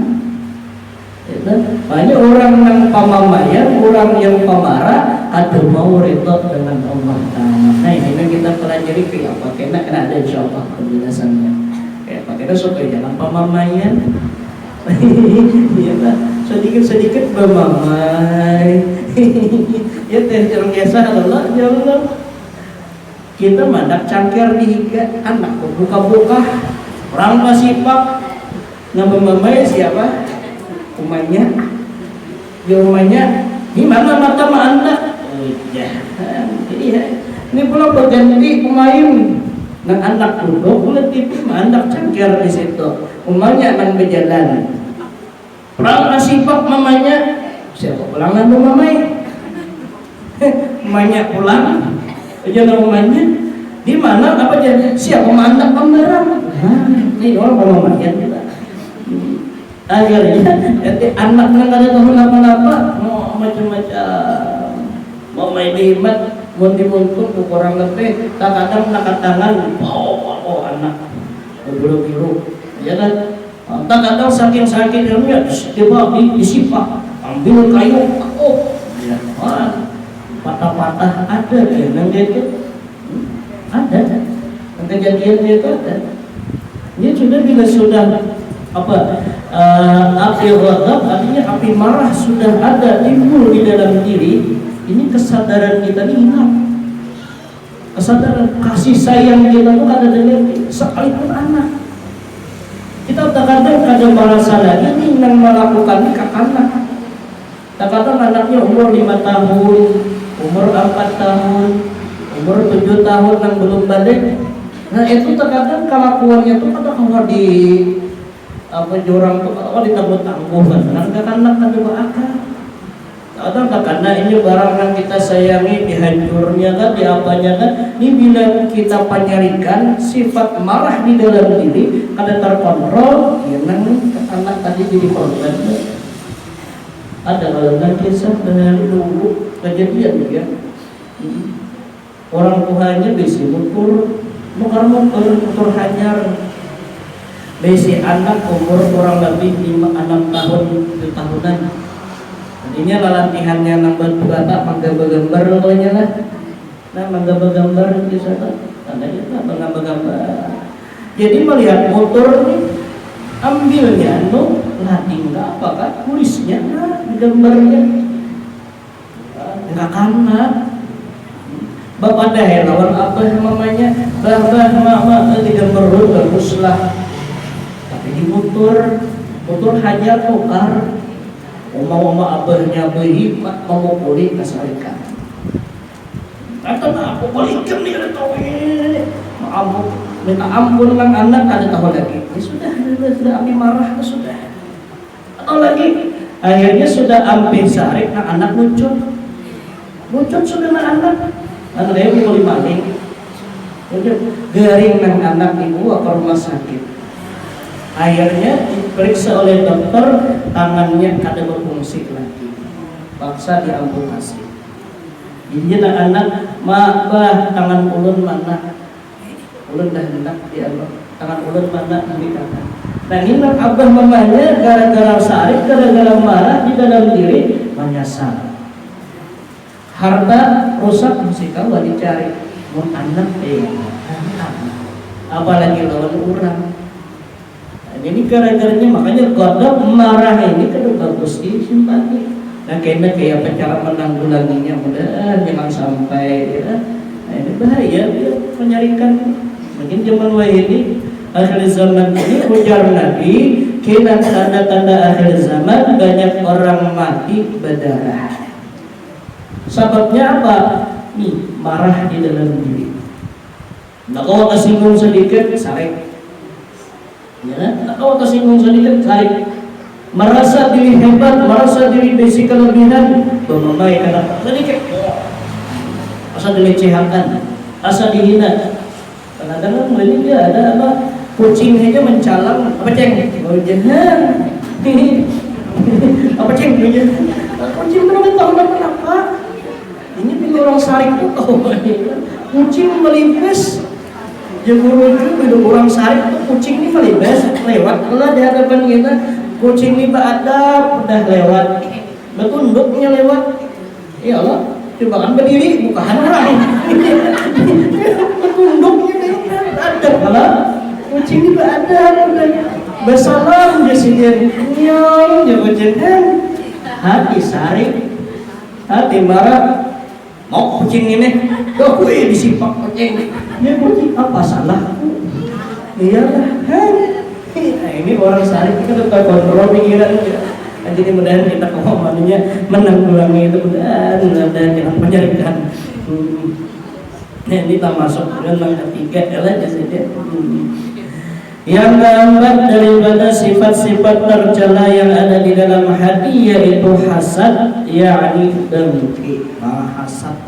Banyak orang yang pamamayan, orang yang pemarah, ada mau reda dengan Allah Ta'ala. Nah ini kita pelajari ke apa? Kena ada insyaallah penjelasannya. Makanya supaya jangan pamamayan. Iya Pak, sedikit-sedikit pamamay. Ya teh orang biasa adalah ya Allah. Kita mandak cangkir di higa anak buka-buka orang pasipak nambah-nambah siapa? Umanya. Ya umanya di mana mata anak? Oh iya. Ini pula berganti pemain nang anak duduk boleh tipe anak cangkir di situ. Umanya nang berjalan. Orang pasipak mamanya siapa pulang nanti mamai? Mamanya pulang. Jangan rumahnya di mana apa jadi siapa mandak pembarang ini orang pemamayan kita akhirnya anak yang ada tahu apa mau macam-macam mau main hebat munti-muntung kurang lebih kadang angkat tangan oh anak biru ya kan kadang saking sakitnya tiba disipak ambil kayu patah-patah ada yang itu ada kejadian itu ada. Ini sudah bila sudah apa api ghadab artinya api marah sudah ada timbul di dalam diri, ini kesadaran kita ini hilang. Kesadaran kasih sayang kita itu ada dalam diri, sekalipun anak. Kita kadang merasa lagi ini yang melakukan ini ke anak. Kadang anaknya umur 5 tahun, umur 4 tahun, umur 7 tahun yang belum balik. Nah itu terkadang kelakuannya tuh kadang kalau di apa jurang tuh kalau ditangguh-tangguh kan anak kan juga akal. Kadang karena ini barang yang kita sayangi dihancurnya kan, diapanya kan. Ini bila kita penyarikan sifat marah di dalam diri kada terkontrol, ya anak tadi jadi korban. Ada kalau kisah dari dulu kejadian ya. Orang tuanya besi mukur hanyar. Besi anak umur kurang lebih 5-6 tahun 7 tahunan. Jadinya latihannya nambah bata mangga-gambar lonya lah. Nah mangga-gambar di sana. Tandanya mangga-gambar. Jadi melihat motor nih ambilnya latih enggak apa kan tulisnya gambarnya enggak karena bapak dah lawan apa mamanya bah mama digambar baguslah tapi di motor hanya tukar oma abahnya beli mau kulit kasarikan kata aku balikan nih tahu maaf minta ampun lang anak kada tahu lagi ya sudah ambil marah sudah atau lagi akhirnya sudah ambil sarik anak muncul sudah anak yang boleh maling garing nang anak ibu ke rumah sakit akhirnya diperiksa oleh dokter tangannya kada berfungsi lagi paksa diamputasi jadi anak bah tangan ulun mana ulun dah hendak di Allah tangan ulun mana ambil kata dan ini abah mamanya gara-gara sarik gara-gara marah di dalam diri menyesal harta rusak mesti kau dicari mun anak apalagi lawan orang ini gara-garanya makanya ghadab marah ini kan bagus simpati nah kayaknya kayak cara menanggulanginya mudah jangan sampai ya nah, ini bahaya dia menyarikan mungkin zaman ini akhir zaman ini ujar Nabi kena tanda-tanda akhir zaman banyak orang mati berdarah sebabnya apa? Nih marah di dalam diri nggak kau tersinggung sedikit sarik ya, nggak kau tersinggung sedikit sarik merasa diri hebat, merasa diri besi kelebihan memamai kata sedikit asa dilecehkan, asa dihina kadang-kadang ini dia ada apa kucing aja mencalang apa ceng oh jangan apa ceng kucing benar tahu kenapa ini pilih orang sarik tuh tahu kucing melipes jemur itu orang sarik tuh kucing ini melipes lewat lah di hadapan kita kucing ini beradab udah lewat betunduknya lewat ya Allah coba kan berdiri bukan orang betunduknya ada kalau kucing ini ada bersalam di sini nyam jangan hati sarik hati marah mau kucing ini, kok gue disipak kucing, ya kucing apa salahku? Iyalah, nah, ini orang sehari kita tetap kontrol pikiran kita. Jadi mudah-mudahan kita kemampuannya menanggulangi itu, mudah-mudahan jangan penyarikan. Nah, ini tak masuk dengan ketiga adalah jadi yang keempat daripada sifat-sifat tercela yang ada di dalam hati yaitu hasad, yakni dengki. Hasad,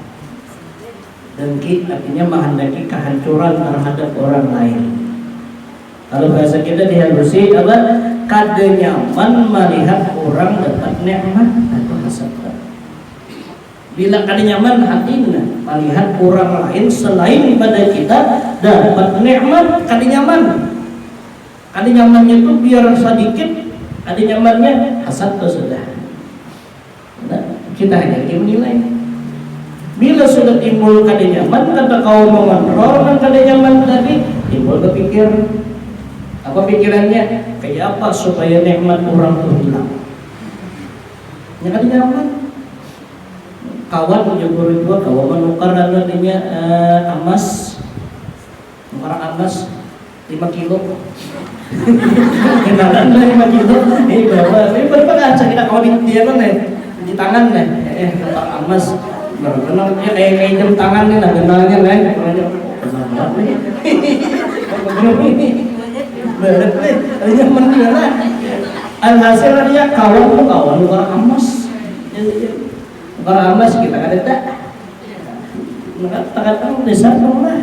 dengki artinya menghendaki kehancuran terhadap orang lain. Kalau bahasa kita dihalusi apa? Kada nyaman melihat orang dapat nikmat atau hasad. Bila kada nyaman hatinya melihat orang lain selain pada kita dapat nikmat, kada nyaman. Kada nyamannya itu biar sedikit, kada nyamannya hasad itu sudah. Nah, kita hanya menilai. Bila sudah timbul kada nyaman, kata kau mengontrol dan kada nyaman tadi, timbul kepikir. Apa pikirannya? Kayak apa supaya nikmat orang itu hilang? Ya kada nyaman. Kawan menyebut itu kawan menukar adanya emas, nukar emas 5 kilo. Kenalan lah 5 kilo. Bawa. Berapa kaca kita kau di dia di tangan nih. Nukar emas. Berenang ya kayak jam tangan nih, nah kenalnya nih. Berat nih, nyaman juga. Alhasil dia kawan tuh kawan nukar emas. Nukar emas kita kada tak. Kata-kata desa dong lah.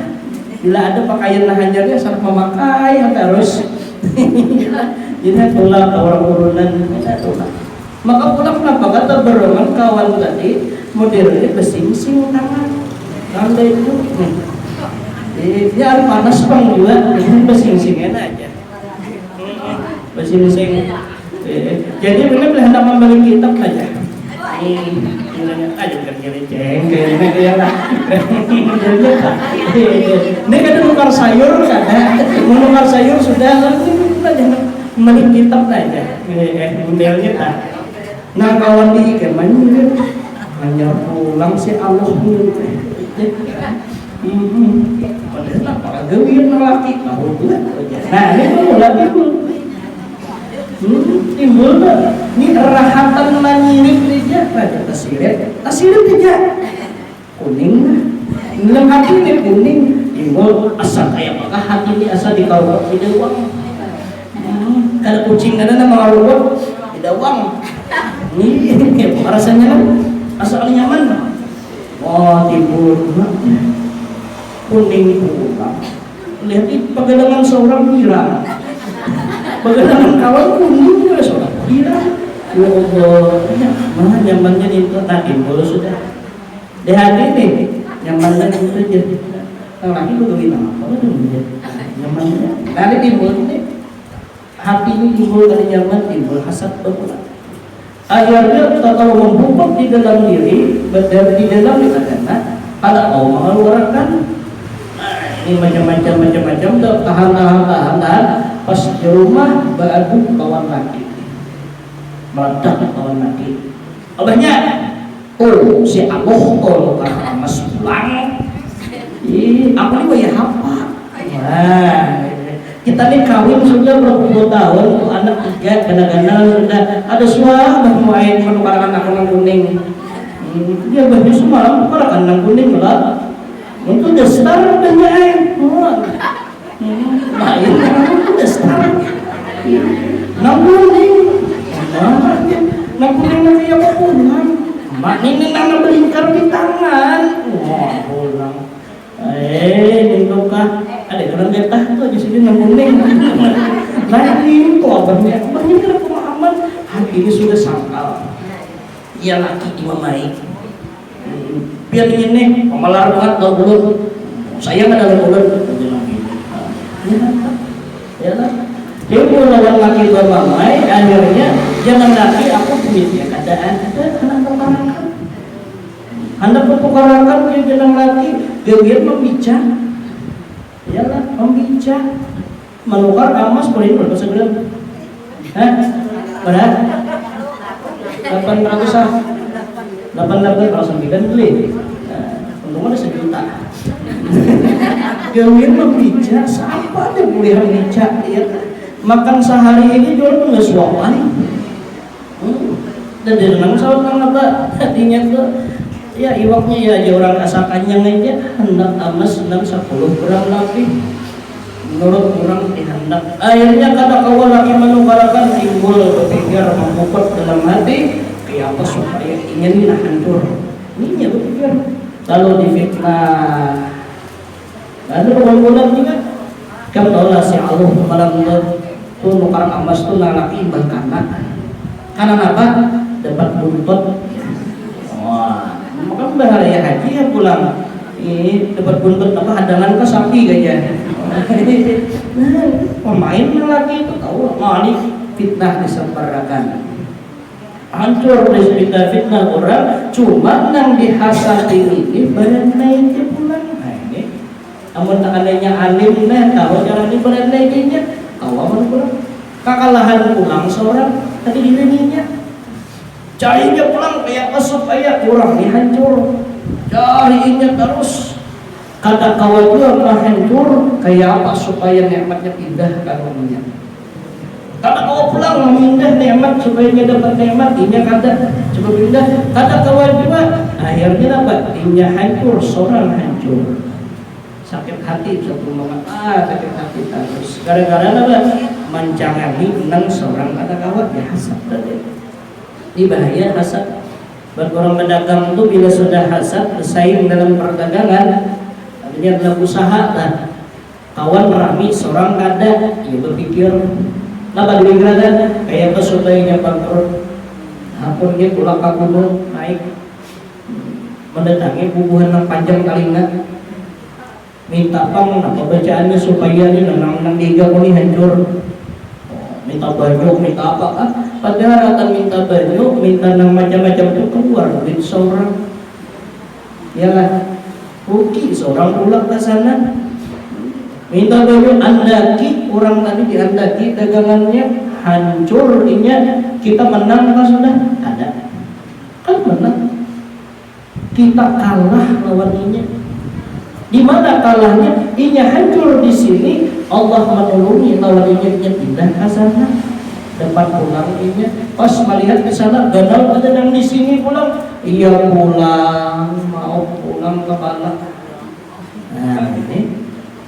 Bila ada pakaian hajarnya saat memakai harus. Jadi pulang ke orang urunan pulang. Maka pulang kenapa kata berongan kawan tadi modelnya besing-sing tangan. Kalau itu ya panas bang juga, besing-singin aja. Besing-sing. Jadi benar benar hendak membeli kitab aja. Aja kerja-kerja kayak lah. Ini kan menukar sayur kan? Menukar sayur sudah jangan beli kitab aja. Modelnya tak. Nah kawan di kemana? Hanya pulang si Allah pun. Padahal para gawin lelaki tahu juga. Nah ini pun lelaki pun. Timbul ini rahatan manyirik aja pada tasirit aja kuning dalam hati ini kuning timbul asal kayak apakah hati ini asal dikawal tidak uang kalau kucing ada nama luar tidak uang ini rasanya kan asal nyaman timbul kuning pulang lihat itu pegangan seorang girang bagaimana kawan kuning juga sudah kira ya Allah mana nyamannya itu tadi boleh sudah di hati nih nyamannya itu jadi lagi begitu apa tuh nyamannya kali timbul nih hati ini timbul dari nyaman timbul hasad berulang akhirnya kalau membungkuk di dalam diri di dalam dikatakan kalau mau mengeluarkan ini macam-macam tahan pas di rumah baru kawan laki meledak kawan laki abahnya si Allah karena mas pulang apa nih ya apa nah kita nih kawin sudah berpuluh tahun anak 3 kadang-kadang sudah ada suara mulai menukarkan anak kuning dia baju semalam menukarkan anak kuning lah untuk dasar banyak main itu dasar nakuning lagi apa pulang mak ini nana belingkar di tangan pulang kah ada kerang getah tuh di sini nakuning lain tuh abangnya kira pemahaman hati ini sudah sangkal ia laki dimamai biar ini pemalar banget kalau belum saya nggak dalam bulan ya lah dia lawan laki mamai akhirnya jangan laki aku punya keadaan ada hendak bertukarakan dia jangan laki dia membica ya lah membica menukar emas boleh berapa sebulan berat 800 kalau sampai kan beli untung ada 1 juta. Gawin mah bija, siapa deh kuliah bija ya. Makan sehari ini jual tuh nggak suapan. Dan di renang sawat nang apa? Tadinya tuh ya iwaknya ya aja orang asa kanyang aja hendak amas 10 gram lebih. Menurut orang dihendak. Akhirnya kata kawan lagi menukarakan timbul berpikir memuput dalam hati. Apa supaya ingin hancur. Ini berpikir. Lalu difitnah. Lalu bulan-bulan juga. Kamu tahu lah si Allah malam itu nukar emas itu laki berkanak. Karena apa? Dapat buntut. Wah, maka bahaya haji ya pulang. Ini dapat buntut apa? Hadangan ke sapi gajah. Pemain laki itu tahu. Ini fitnah disebarkan. Hancur dari fitnah orang, cuma yang dihasati ini badan naiknya pulang. Nah ini, namun tak adanya alim tahu cara ini badan naiknya, tahu apa pulang? Kekalahan pulang seorang tadi dirinya, carinya pulang kayak apa supaya orang dihancur, carinya terus. Kata kawan juga hancur kayak apa supaya nikmatnya pindah ke rumahnya. Kata kau pulang memindah nikmat supaya dia dapat nikmat, inya kata coba pindah. Kata kawan juga, akhirnya dapat inya hancur, seorang hancur. Sakit hati satu momen, sakit hati terus. Gara-gara apa? Mencangani nang seorang kata kawan ya hasad tadi. Ini bahaya hasad. Buat orang pedagang itu bila sudah hasad bersaing dalam perdagangan, artinya dalam usaha lah. Kawan rami seorang kada, ia berpikir. Napa dibingkaran kayak pesudainya bangkrut, hapunnya pulang ke gunung naik, mendatangi bubuhan yang panjang kalingan, minta pang apa bacaannya supaya ini nang tiga kali hancur, minta baju, minta apa kan? Padahal akan minta baju, minta nang macam-macam itu keluar duit seorang, ya lah, rugi seorang pulang ke sana. Minta baju andaki, orang tadi diandaki dagangannya hancur, inya kita menang apa sudah? Ada kan menang, kita kalah lawan inya. Di mana kalahnya? Inya hancur di sini, Allah menolongi lawan inya pindah ke sana, dapat pulang inya. Pas melihat ke sana, gagal ada yang di sini pulang, iya pulang, mau pulang ke bala. Nah ini.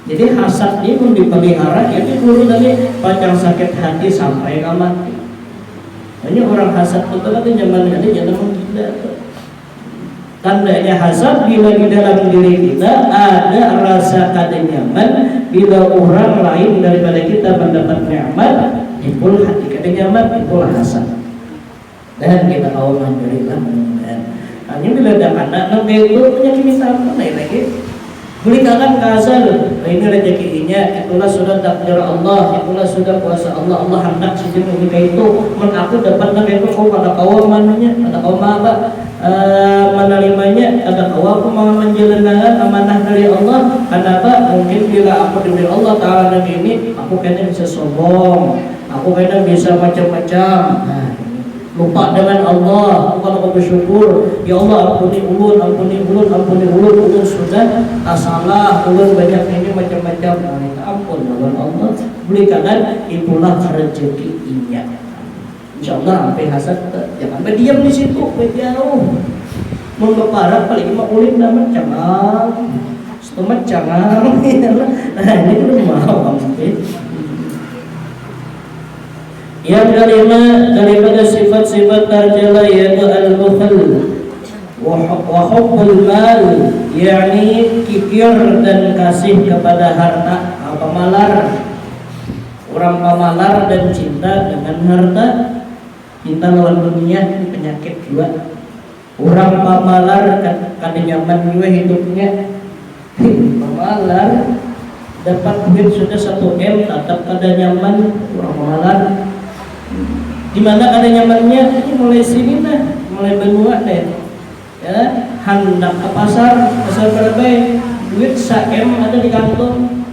Jadi hasad ini pun dipelihara, jadi dulu tadi panjang sakit hati sampai mati. Ini orang hasad itu kan zaman ini jangan gila. Tandanya hasad bila di dalam diri kita ada rasa kada nyaman bila orang lain daripada kita mendapat nikmat, itu hati kada nyaman, itulah hasad. Dan kita tahu alhamdulillah. Hanya bila ada anak itu punya kita apa lagi? Berikan kasar, ini rezekinya, itulah sudah takdir Allah, itulah sudah kuasa Allah. Allah hendak sejak menikah itu, mengaku dapat nak itu kau pada kau mananya, pada kau apa menerimanya, ada kau aku mau menjalankan amanah dari Allah. Kenapa? Mungkin bila aku diberi Allah Taala negeri ini, aku kayaknya bisa sombong, aku kayaknya bisa macam-macam. Lupa dengan Allah, bukan aku bersyukur. Ya Allah ampuni ulun, ampuni ulun, ampuni ulun. Ulun sudah salah, ulun banyak ini macam-macam. Minta ampun dengan Allah. Berikan itulah rezeki inya. Insyaallah sampai hasad jangan berdiam di situ, jauh. Mau berparah paling mau ulin dah macam setengah jangan. Nah ini belum mau sampai. Yang kelima daripada sifat-sifat tercela yaitu al-bukhl wa hubbul mal, yakni kikir dan kasih kepada harta. Pemalar, orang pemalar dan cinta dengan harta, cinta lawan dunia ini penyakit juga. Orang pemalar kada nyaman juga hidupnya. Pemalar dapat duit sudah 1 M tetap kada nyaman. Orang pemalar di mana ada nyamannya, ini mulai sini nah, mulai benua deh. Ya, hendak ke pasar berbagai duit 1M ada di kantong.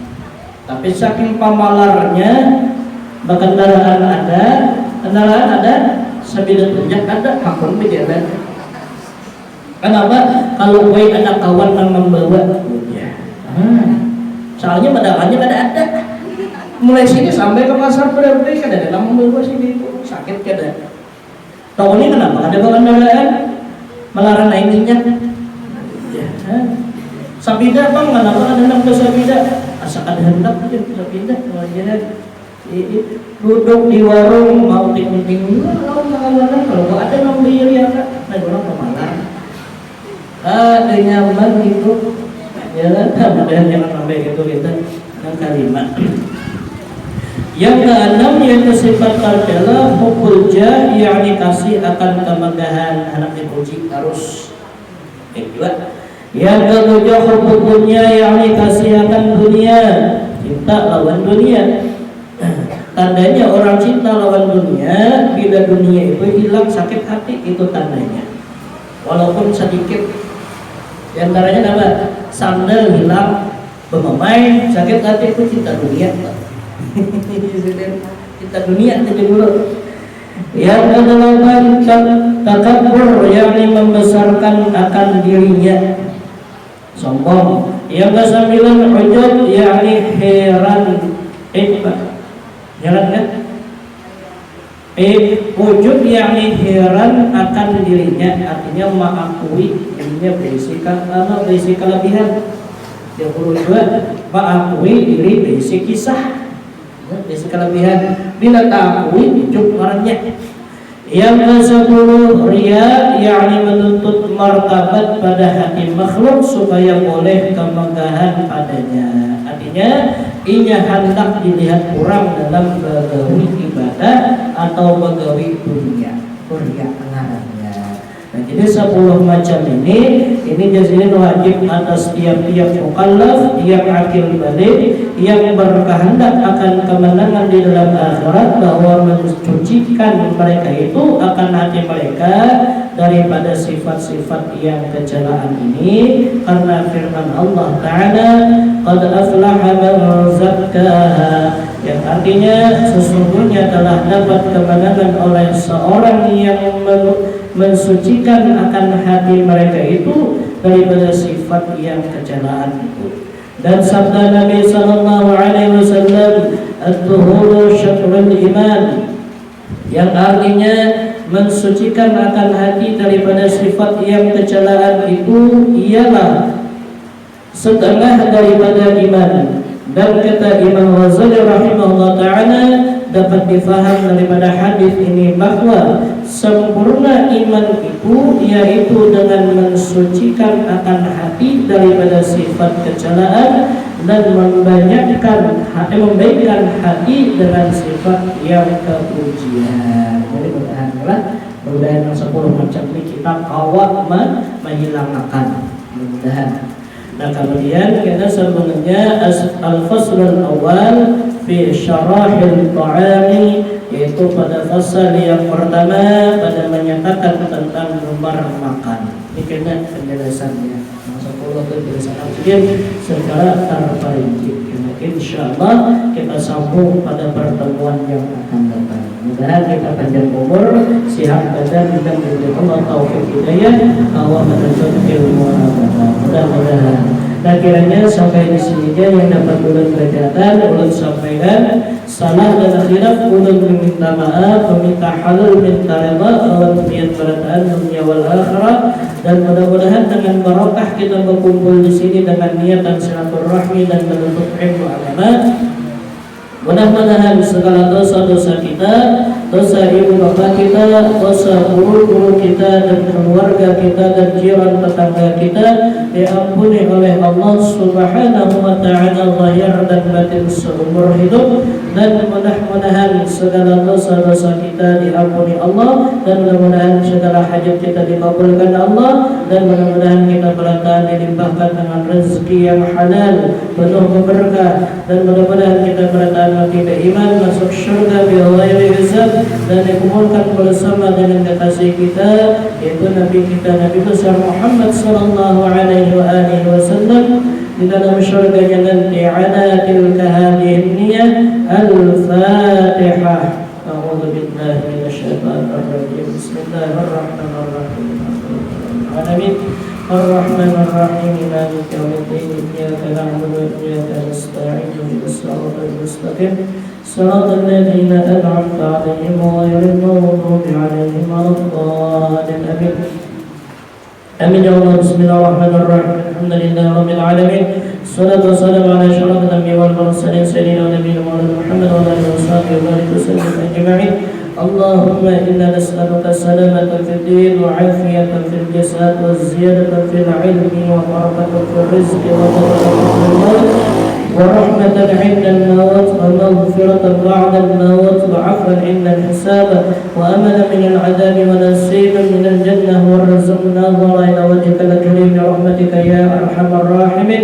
Tapi saking pamalarnya, kendaraan ada, sebilah tunjak ada, hakun berjalan. Kenapa? Kalau gue ada kawan yang membawa, ya. Soalnya pedalannya ada. Mulai sini sampai ke pasar Berbeda kada ada yang membawa sini itu sakit kada. Tahun ini kenapa? Ada pengendalian melarang naik minyak. Ya. Sabida bang, kenapa ada hendak ke sabida? Asal ada hendak aja ke sabida. Duduk di warung mau ting-ting kalau ada yang beli ya kan, nah orang kemalan. Ada nyaman itu, ya kan? Mudah-mudahan jangan sampai gitu kita yang kalimat. Yang keenam yaitu sifat adalah hubul jah, yakni kasih akan kemegahan, anak dipuji harus. Yang ketujuh hubul dunia, yakni kasih akan dunia, cinta lawan dunia. Tandanya orang cinta lawan dunia, bila dunia itu hilang sakit hati, itu tandanya. Walaupun sedikit. Di antaranya apa? Sandal hilang, pemain sakit hati, itu cinta dunia. Cinta dunia itu dulu. Yang kedelapan takabur, yakni membesarkan akan dirinya, sombong. Yang kesembilan ujub, yakni heran. Jalan kan? Ujub yakni heran akan dirinya, artinya mengakui dirinya berisi kelebihan. Yang kedua, mengakui diri berisi kisah, berisi kelebihan. Bila tak akui, ujub orangnya. Yang ke-10 riya, yakni menuntut martabat pada hati makhluk supaya boleh kemegahan padanya. Artinya ia hendak dilihat kurang dalam begawi ibadah atau begawi dunia. Riya ngarannya. Nah, jadi 10 macam ini jadinya wajib atas tiap-tiap mukallaf yang akil balik, yang berkehendak akan kemenangan di dalam akhirat, bahwa mensucikan mereka itu akan hati mereka daripada sifat-sifat yang kecelaan ini, karena firman Allah Ta'ala qad aflaha man zakkaha, yang artinya sesungguhnya telah dapat kemenangan oleh seorang yang mensucikan akan hati mereka itu daripada sifat yang kecelaan itu. Dan sabda Nabi sallallahu alaihi wasallam, at-tuhuru syatrul iman, yang artinya mensucikan akan hati daripada sifat yang kecelaan itu ialah setengah daripada iman. Dan kata Imam Ghazali rahimahullah ta'ala, dapat difaham daripada hadis ini bahwa sempurna iman itu yaitu dengan mensucikan akan hati daripada sifat kecelaan dan membaikkan hati dengan sifat yang kepujian. Jadi mudah-mudahan yang 10 macam ini kita kawat menghilangkan, mudah-mudahan. Nah, kemudian kita sebenarnya al-faslul awal fi syarahil ta'ami, yaitu pada fasal yang pertama pada menyatakan tentang nomor makan. Ini kena penjelasannya. Masa Allah penjelasan secara terperinci. Insyaallah kita sambung pada pertemuan yang akan datang. Mudah-mudahan kita panjang umur, sehat badan, dan diberi Allah taufik hidayah, Allah menuntut ilmu mudah-mudahan. Dan kiranya sampai di sini aja yang dapat ulun berkaitan, ulun sampaikan salah dan khilaf, ulun meminta maaf, meminta halal, minta reda, ulun niat berataan dunia wal akhirat. Dan mudah-mudahan dengan barokah kita berkumpul di sini dengan niatan silaturahmi dan menuntut ilmu agama, mudah-mudahan segala dosa-dosa kita, dosa ibu bapak kita, dosa guru-guru kita dan keluarga kita dan jiran tetangga kita diampuni oleh Allah Subhanahu wa ta'ala zahir dan batin seumur hidup. Dan mudah-mudahan segala dosa-dosa kita diampuni Allah, dan mudah-mudahan segala hajat kita dikabulkan Allah, dan mudah-mudahan kita berkah dilimpahkan dengan rezeki yang halal penuh berkah, dan mudah-mudahan kita berkah mati beriman masuk syurga bighairi hisab, dan dikumpulkan bersama dengan kekasih kita yaitu Nabi kita Nabi besar Muhammad sallallahu alaihi wasallam di dalam syurganya nanti. Ala tilka hadhihi niyyah. Al-Fatihah. A'udzu billahi minasyaitonir rajim. Bismillahirrahmanirrahim. العالمين الرحمن الرحيم مالك يوم الدين إياك نعبد وإياك نستعين اهدنا الصراط المستقيم صراط الذين أنعمت عليهم غير المغضوب عليهم ولا الضالين آمين. آمين يا الله. بسم الله الرحمن الرحيم الحمد لله رب العالمين الصلاة والسلام على أشرف الأنبياء والمرسلين سيدنا ونبينا مولانا محمد وعلى آله وصحبه وبارك وسلم أجمعين. اللهم إنا نسألك السلامة في الدين وعافية في الجسد والزيادة في العلم وبركة في الرزق وبركة في الموت ورحمة عند الموت ومغفرة بعد الموت وعفوا عند الحساب وأمنا من العذاب ونسيما من الجنة وارزقنا نظر إلى وجهك الكريم برحمتك يا أرحم الراحمين